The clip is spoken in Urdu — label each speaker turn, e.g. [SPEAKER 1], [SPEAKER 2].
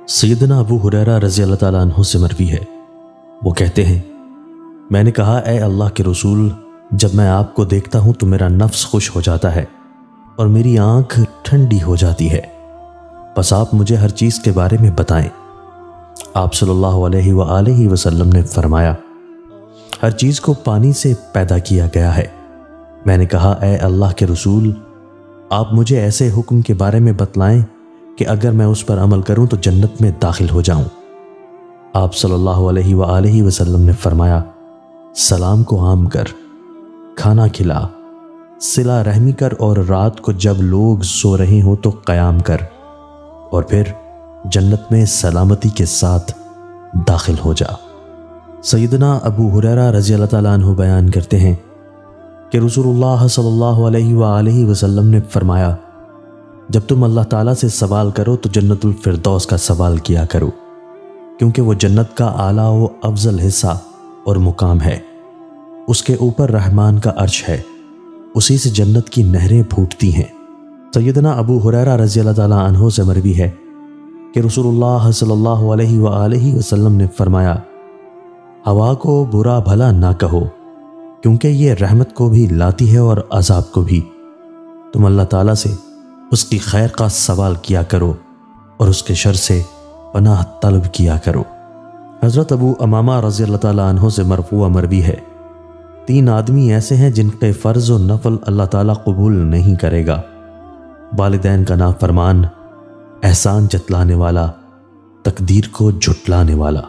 [SPEAKER 1] سیدنا ابو ہریرہ رضی اللہ تعالیٰ عنہ سے مروی ہے، وہ کہتے ہیں میں نے کہا اے اللہ کے رسول، جب میں آپ کو دیکھتا ہوں تو میرا نفس خوش ہو جاتا ہے اور میری آنکھ ٹھنڈی ہو جاتی ہے، بس آپ مجھے ہر چیز کے بارے میں بتائیں۔ آپ صلی اللہ علیہ وآلہ وسلم نے فرمایا ہر چیز کو پانی سے پیدا کیا گیا ہے۔ میں نے کہا اے اللہ کے رسول، آپ مجھے ایسے حکم کے بارے میں بتلائیں کہ اگر میں اس پر عمل کروں تو جنت میں داخل ہو جاؤں۔ آپ صلی اللہ علیہ وآلہ وسلم نے فرمایا سلام کو عام کر، کھانا کھلا، صلہ رحمی کر، اور رات کو جب لوگ سو رہے ہوں تو قیام کر، اور پھر جنت میں سلامتی کے ساتھ داخل ہو جا۔ سیدنا ابو ہریرہ رضی اللہ تعالیٰ عنہ بیان کرتے ہیں کہ رسول اللہ صلی اللہ علیہ وآلہ وسلم نے فرمایا جب تم اللہ تعالیٰ سے سوال کرو تو جنت الفردوس کا سوال کیا کرو، کیونکہ وہ جنت کا اعلیٰ و افضل حصہ اور مقام ہے، اس کے اوپر رحمان کا عرش ہے، اسی سے جنت کی نہریں پھوٹتی ہیں۔ سیدنا ابو ہریرہ رضی اللہ تعالیٰ عنہ سے مروی ہے کہ رسول اللہ صلی اللہ علیہ وآلہ وسلم نے فرمایا ہوا کو برا بھلا نہ کہو، کیونکہ یہ رحمت کو بھی لاتی ہے اور عذاب کو بھی۔ تم اللہ تعالیٰ سے اس کی خیر کا سوال کیا کرو اور اس کے شر سے پناہ طلب کیا کرو۔ حضرت ابو امامہ رضی اللہ تعالیٰ عنہ سے مرفوع مروی ہے 3 آدمی ایسے ہیں جن کے فرض و نفل اللہ تعالیٰ قبول نہیں کرے گا: والدین کا نافرمان، احسان جتلانے والا، تقدیر کو جھٹلانے والا۔